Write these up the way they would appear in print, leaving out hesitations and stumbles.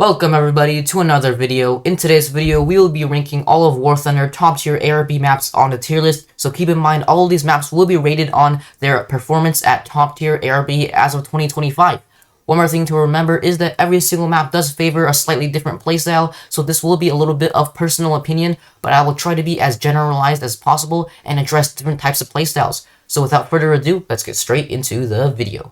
Welcome everybody to another video. In today's video, we will be ranking all of War Thunder top tier ARB maps on the tier list. So keep in mind, all of these maps will be rated on their performance at top tier ARB as of 2025. One more thing to remember is that every single map does favor a slightly different playstyle, so this will be a little bit of personal opinion, but I will try to be as generalized as possible and address different types of playstyles. So without further ado, let's get straight into the video.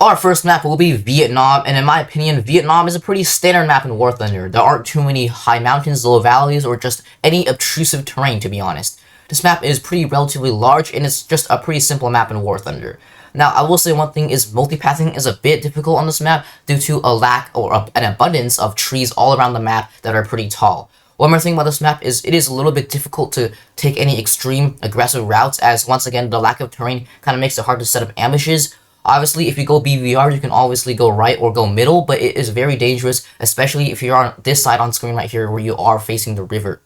Our first map will be Vietnam, and in my opinion, Vietnam is a pretty standard map in War Thunder. There aren't too many high mountains, low valleys, or just any obtrusive terrain, to be honest. This map is pretty relatively large, and it's just a pretty simple map in War Thunder. Now, I will say one thing is multipathing is a bit difficult on this map due to a lack or an abundance of trees all around the map that are pretty tall. One more thing about this map is it is a little bit difficult to take any extreme aggressive routes, as once again, the lack of terrain kind of makes it hard to set up ambushes. Obviously, if you go BVR, you can obviously go right or go middle, but it is very dangerous, especially if you're on this side on screen right here where you are facing the river.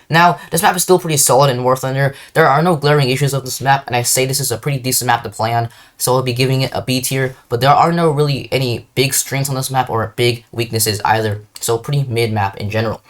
Now, this map is still pretty solid in War Thunder. There are no glaring issues of this map, and I say this is a pretty decent map to play on, so I'll be giving it a B tier, but there are no really any big strengths on this map or big weaknesses either, so pretty mid map in general.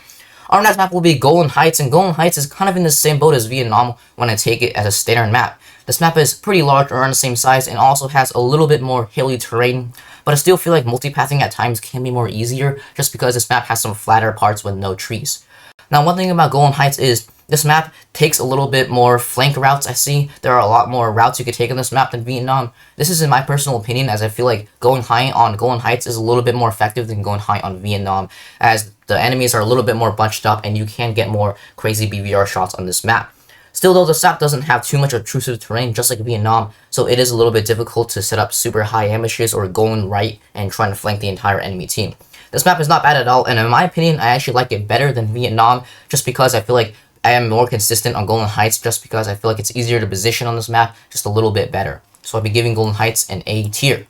Our next map will be Golan Heights, and Golan Heights is kind of in the same boat as Vietnam when I take it as a standard map. This map is pretty large, around the same size, and also has a little bit more hilly terrain, but I still feel like multipathing at times can be more easier, just because this map has some flatter parts with no trees. Now, one thing about Golan Heights is this map takes a little bit more flank routes. I see there are a lot more routes you could take on this map than Vietnam. This is in my personal opinion, as I feel like going high on Golan Heights is a little bit more effective than going high on Vietnam, as the enemies are a little bit more bunched up and you can get more crazy BVR shots on this map. Still though, this map doesn't have too much obtrusive terrain, just like Vietnam, so it is a little bit difficult to set up super high ambushes or going right and trying to flank the entire enemy team. This map is not bad at all, and in my opinion, I actually like it better than Vietnam, just because I feel like I am more consistent on Golan Heights, just because I feel like it's easier to position on this map just a little bit better. So I'll be giving Golan Heights an A tier.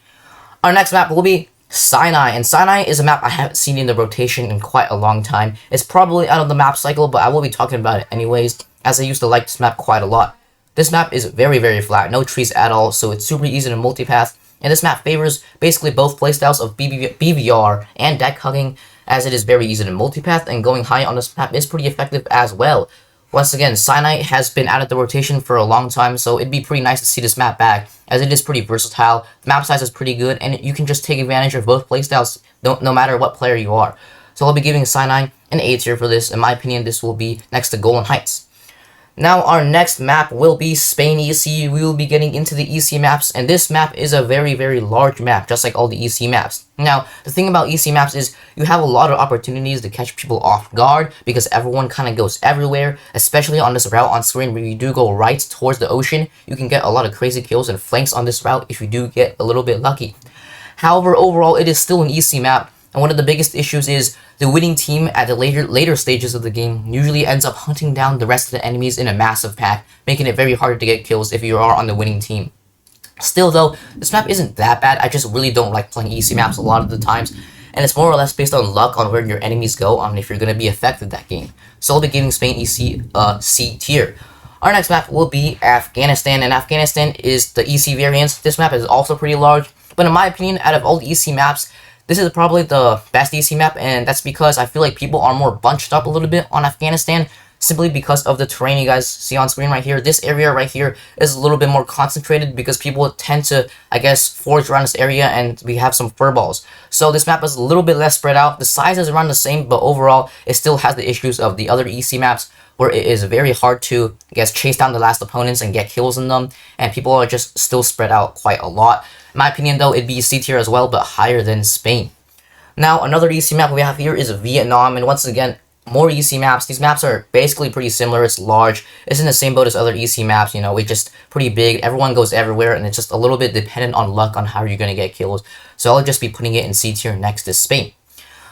Our next map will be Sinai, and Sinai is a map I haven't seen in the rotation in quite a long time. It's probably out of the map cycle, but I will be talking about it anyways, as I used to like this map quite a lot. This map is very flat, no trees at all, so it's super easy to multipath, and this map favors basically both playstyles of BVR and deck hugging, as it is very easy to multipath, and going high on this map is pretty effective as well. Once again, Sinai has been out of the rotation for a long time, so it'd be pretty nice to see this map back, as it is pretty versatile, the map size is pretty good, and you can just take advantage of both playstyles no matter what player you are. So I'll be giving Sinai an A tier for this. In my opinion, this will be next to Golan Heights. Now, our next map will be Spain EC. We will be getting into the EC maps, and this map is a very large map, just like all the EC maps. Now, the thing about EC maps is you have a lot of opportunities to catch people off guard, because everyone kind of goes everywhere, especially on this route on screen where you do go right towards the ocean. You can get a lot of crazy kills and flanks on this route if you do get a little bit lucky. However, overall, it is still an EC map, and one of the biggest issues is the winning team at the later stages of the game usually ends up hunting down the rest of the enemies in a massive pack, making it very hard to get kills if you are on the winning team. Still though, this map isn't that bad. I just really don't like playing EC maps a lot of the times, and it's more or less based on luck on where your enemies go on if you're going to be effective that game. So I'll be giving Spain EC a C tier. Our next map will be Afghanistan, and Afghanistan is the EC variant. This map is also pretty large, but in my opinion, out of all the EC maps, this is probably the best EC map, and that's because I feel like people are more bunched up a little bit on Afghanistan, simply because of the terrain you guys see on screen right here. This area right here is a little bit more concentrated because people tend to, I guess, forage around this area, and we have some furballs. So this map is a little bit less spread out. The size is around the same, but overall, it still has the issues of the other EC maps, where it is very hard to, I guess, chase down the last opponents and get kills in them, and people are just still spread out quite a lot. In my opinion though, it'd be C tier as well, but higher than Spain. Now, another EC map we have here is Vietnam, and once again, more EC maps. These maps are basically pretty similar. It's large. It's in the same boat as other EC maps, you know, it's just pretty big. Everyone goes everywhere, and it's just a little bit dependent on luck on how you're going to get kills. So I'll just be putting it in C tier next to Spain.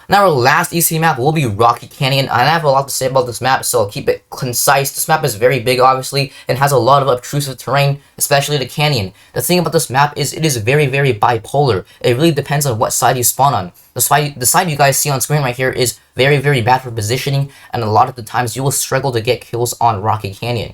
Now, our last EC map will be Rocky Canyon, and I have a lot to say about this map, so I'll keep it concise. This map is very big, obviously, and has a lot of obtrusive terrain, especially the canyon. The thing about this map is it is very bipolar. It really depends on what side you spawn on. The side you guys see on screen right here is very bad for positioning, and a lot of the times you will struggle to get kills on Rocky Canyon.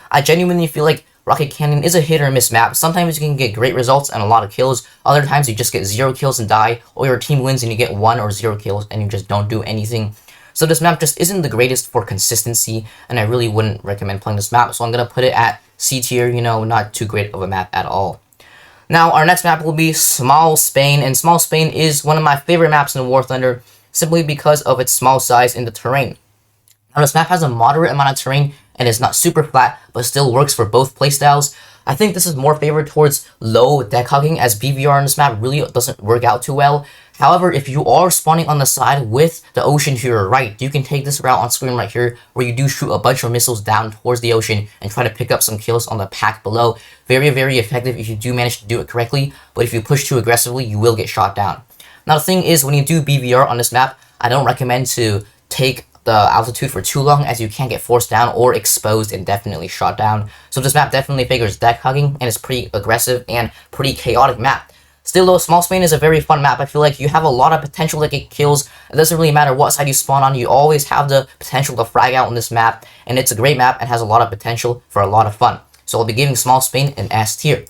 I genuinely feel like Rocket Canyon is a hit or miss map. Sometimes you can get great results and a lot of kills. Other times you just get 0 kills and die, or your team wins and you get 1 or 0 kills and you just don't do anything. So this map just isn't the greatest for consistency, and I really wouldn't recommend playing this map. So I'm going to put it at C tier, you know, not too great of a map at all. Now, our next map will be Small Spain, and Small Spain is one of my favorite maps in War Thunder, simply because of its small size in the terrain. Now, this map has a moderate amount of terrain, and is not super flat, but still works for both playstyles. I think this is more favored towards low deck hugging, as BVR on this map really doesn't work out too well. However, if you are spawning on the side with the ocean to your right, you can take this route on screen right here, where you do shoot a bunch of missiles down towards the ocean and try to pick up some kills on the pack below. Very, very effective if you do manage to do it correctly, but if you push too aggressively, you will get shot down. Now, the thing is, when you do BVR on this map, I don't recommend to take the altitude for too long, as you can get forced down or exposed and definitely shot down. So this map definitely favors deck hugging and is pretty aggressive and pretty chaotic map. Still though, Small Spain is a very fun map. I feel like you have a lot of potential to get kills. It doesn't really matter what side you spawn on, you always have the potential to frag out on this map, and it's a great map and has a lot of potential for a lot of fun. So I'll be giving Small Spain an S tier.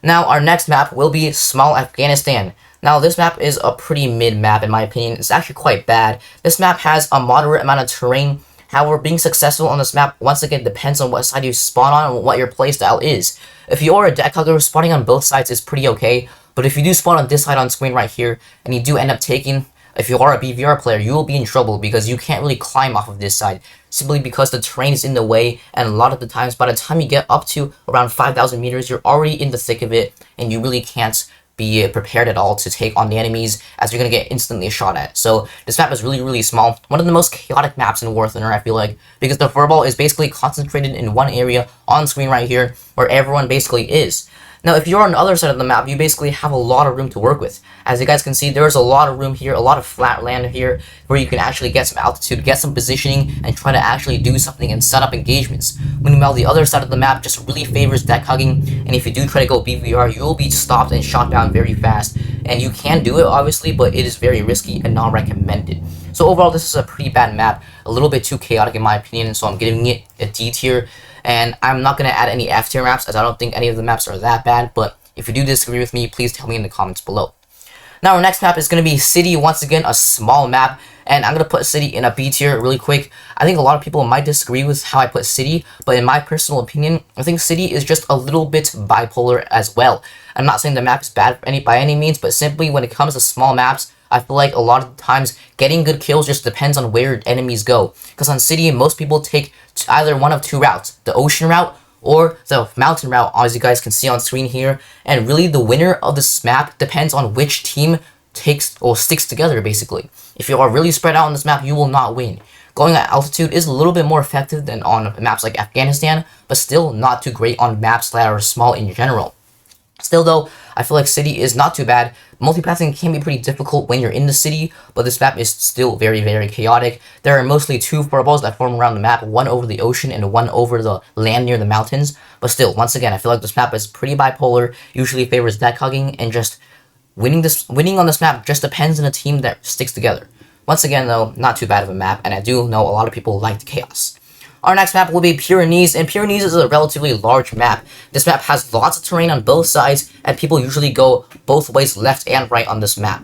Now our next map will be Small Afghanistan. Now this map is a pretty mid map in my opinion. It's actually quite bad. This map has a moderate amount of terrain. However, being successful on this map once again depends on what side you spawn on and what your playstyle is. If you are a deck hugger, spawning on both sides is pretty okay, but if you do spawn on this side on screen right here, and you do end up taking, if you are a BVR player, you will be in trouble because you can't really climb off of this side, simply because the terrain is in the way, and a lot of the times by the time you get up to around 5,000 meters, you're already in the thick of it, and you really can't be prepared at all to take on the enemies, as you're going to get instantly shot at. So this map is really, really small. One of the most chaotic maps in War Thunder, I feel like, because the furball is basically concentrated in one area on screen right here, where everyone basically is. Now, if you're on the other side of the map, you basically have a lot of room to work with. As you guys can see, there's a lot of room here, a lot of flat land here, where you can actually get some altitude, get some positioning, and try to actually do something and set up engagements. Meanwhile, the other side of the map just really favors deck hugging, and if you do try to go BVR, you will be stopped and shot down very fast. And you can do it, obviously, but it is very risky and not recommended. So overall, this is a pretty bad map, a little bit too chaotic in my opinion, so I'm giving it a D tier. And I'm not going to add any F tier maps, as I don't think any of the maps are that bad, but if you do disagree with me, please tell me in the comments below. Now our next map is going to be City, once again a small map, and I'm going to put City in a B tier really quick. I think a lot of people might disagree with how I put City, but in my personal opinion, I think City is just a little bit bipolar as well. I'm not saying the map is bad by any means, but simply when it comes to small maps, I feel like a lot of times getting good kills just depends on where enemies go. Because on City, most people take either one of two routes, the ocean route or the mountain route, as you guys can see on screen here. And really the winner of this map depends on which team takes or sticks together basically. If you are really spread out on this map, you will not win. Going at altitude is a little bit more effective than on maps like Afghanistan, but still not too great on maps that are small in general. Still though, I feel like City is not too bad. Multipathing can be pretty difficult when you're in the city, but this map is still very, very chaotic. There are mostly two furballs that form around the map, one over the ocean and one over the land near the mountains. But still, once again, I feel like this map is pretty bipolar, usually favors deck hugging, and just winning on this map just depends on a team that sticks together. Once again though, not too bad of a map, and I do know a lot of people like the chaos. Our next map will be Pyrenees, and Pyrenees is a relatively large map. This map has lots of terrain on both sides, and people usually go both ways, left and right on this map.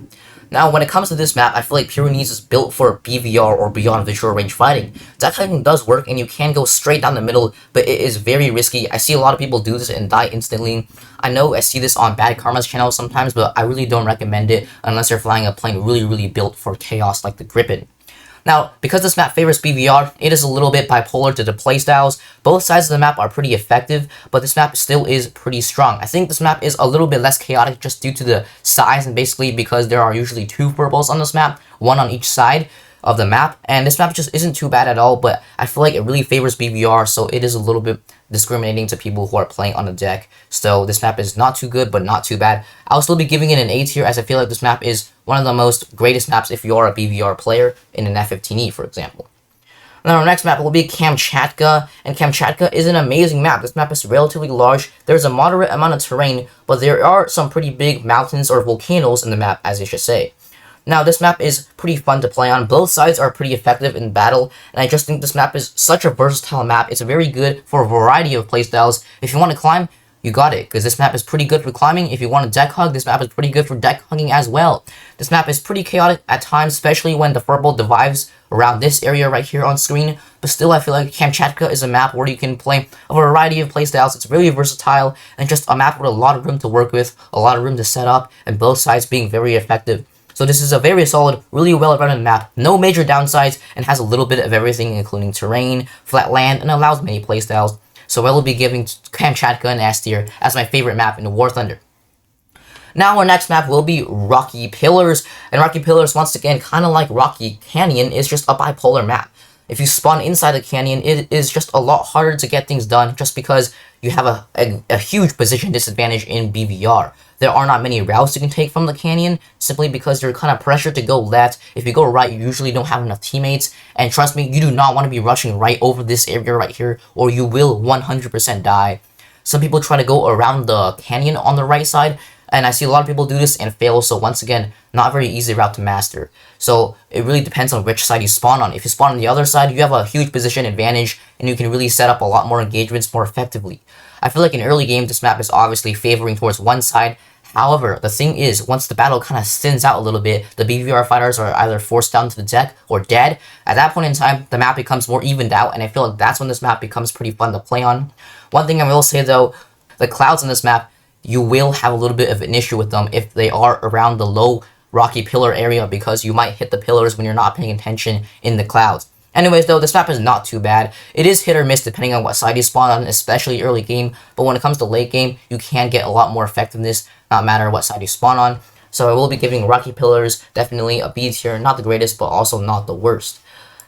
Now, when it comes to this map, I feel like Pyrenees is built for BVR or beyond visual range fighting. That timing does work, and you can go straight down the middle, but it is very risky. I see a lot of people do this and die instantly. I know I see this on Bad Karma's channel sometimes, but I really don't recommend it unless you're flying a plane really built for chaos like the Gripen. Now, because this map favors BVR, it is a little bit bipolar to the playstyles. Both sides of the map are pretty effective, but this map still is pretty strong. I think this map is a little bit less chaotic just due to the size, and basically because there are usually two furballs on this map, one on each side of the map, and this map just isn't too bad at all, but I feel like it really favors BVR, so it is a little bit discriminating to people who are playing on the deck. So this map is not too good, but not too bad. I'll still be giving it an A tier, as I feel like this map is one of the most greatest maps if you are a BVR player in an F-15E, for example. Now our next map will be Kamchatka, and Kamchatka is an amazing map. This map is relatively large. There's a moderate amount of terrain, but there are some pretty big mountains or volcanoes in the map, as you should say. Now, this map is pretty fun to play on. Both sides are pretty effective in battle, and I just think this map is such a versatile map. It's very good for a variety of playstyles. If you want to climb, you got it, because this map is pretty good for climbing. If you want to deck hug, this map is pretty good for deck hugging as well. This map is pretty chaotic at times, especially when the furball divides around this area right here on screen. But still, I feel like Kamchatka is a map where you can play a variety of playstyles. It's really versatile, and just a map with a lot of room to work with, a lot of room to set up, and both sides being very effective. So this is a very solid, really well-rounded map, no major downsides, and has a little bit of everything, including terrain, flat land, and allows many playstyles. So I will be giving Kamchatka an S tier as my favorite map in War Thunder. Now our next map will be Rocky Pillars, and Rocky Pillars, once again, kind of like Rocky Canyon, is just a bipolar map. If you spawn inside the canyon, it is just a lot harder to get things done just because you have a huge position disadvantage in BVR. There are not many routes you can take from the canyon simply because you're kind of pressured to go left. If you go right, you usually don't have enough teammates. And trust me, you do not want to be rushing right over this area right here, or you will 100% die. Some people try to go around the canyon on the right side, and I see a lot of people do this and fail, so once again, not a very easy route to master. So it really depends on which side you spawn on. If you spawn on the other side, you have a huge position advantage, and you can really set up a lot more engagements more effectively. I feel like in early game, this map is obviously favoring towards one side. However, the thing is, once the battle kind of thins out a little bit, the BVR fighters are either forced down to the deck or dead. At that point in time, the map becomes more evened out, and I feel like that's when this map becomes pretty fun to play on. One thing I will say though, the clouds in this map, you will have a little bit of an issue with them if they are around the low rocky pillar area, because you might hit the pillars when you're not paying attention in the clouds. Anyways though, this map is not too bad. It is hit or miss depending on what side you spawn on, especially early game, but when it comes to late game, you can get a lot more effectiveness, not matter what side you spawn on. So I will be giving Rocky Pillars definitely a B tier, not the greatest, but also not the worst.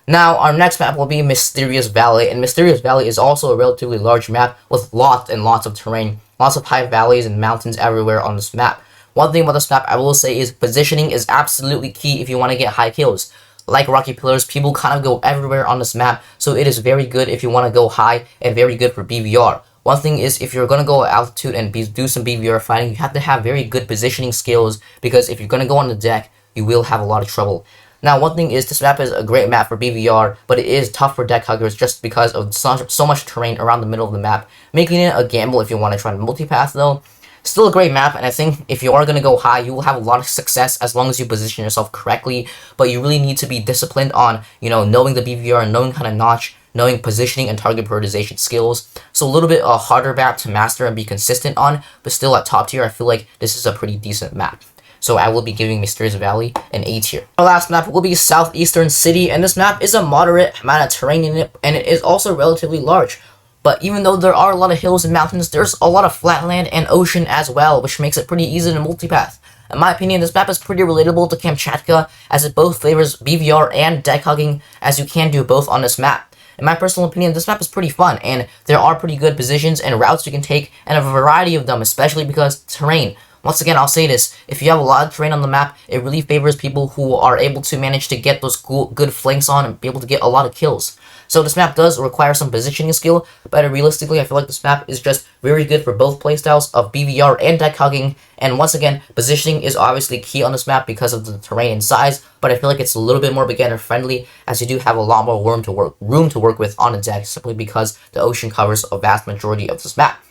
Now, our next map will be Mysterious Valley, and Mysterious Valley is also a relatively large map with lots and lots of terrain, lots of high valleys and mountains everywhere on this map. One thing about this map I will say is positioning is absolutely key if you want to get high kills. Like Rocky Pillars, people kind of go everywhere on this map, so it is very good if you want to go high and very good for BVR. One thing is, if you're going to go altitude and do some BVR fighting, you have to have very good positioning skills, because if you're going to go on the deck, you will have a lot of trouble. Now, one thing is, this map is a great map for BVR, but it is tough for deck huggers just because of so much terrain around the middle of the map, making it a gamble if you want to try to multipath though. Still a great map, and I think if you are going to go high, you will have a lot of success as long as you position yourself correctly, but you really need to be disciplined on, knowing the BVR, knowing how to notch, knowing positioning and target prioritization skills. So a little bit a harder map to master and be consistent on, but still at top tier, I feel like this is a pretty decent map. So I will be giving Mysterious Valley an A tier. Our last map will be Southeastern City, and this map is a moderate amount of terrain in it, and it is also relatively large. But even though there are a lot of hills and mountains, there's a lot of flat land and ocean as well, which makes it pretty easy to multipath. In my opinion, this map is pretty relatable to Kamchatka, as it both favors BVR and deck hugging, as you can do both on this map. In my personal opinion, this map is pretty fun, and there are pretty good positions and routes you can take, and a variety of them, especially because terrain. Once again, I'll say this, if you have a lot of terrain on the map, it really favors people who are able to manage to get those good flanks on and be able to get a lot of kills. So this map does require some positioning skill, but realistically, I feel like this map is just very good for both playstyles of BVR and deck hugging. And once again, positioning is obviously key on this map because of the terrain and size, but I feel like it's a little bit more beginner friendly, as you do have a lot more room to work with on the deck, simply because the ocean covers a vast majority of this map.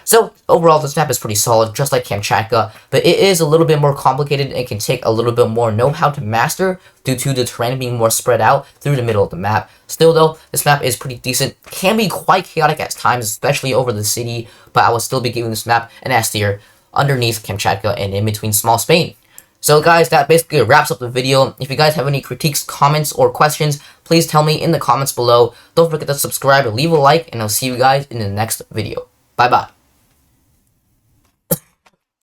So, overall, this map is pretty solid, just like Kamchatka, but it is a little bit more complicated and can take a little bit more know-how to master due to the terrain being more spread out through the middle of the map. Still, though, this map is pretty decent, can be quite chaotic at times, especially over the city, but I will still be giving this map an S tier underneath Kamchatka and in between Small Spain. So guys, that basically wraps up the video. If you guys have any critiques, comments, or questions, please tell me in the comments below. Don't forget to subscribe or leave a like, and I'll see you guys in the next video. Bye-bye.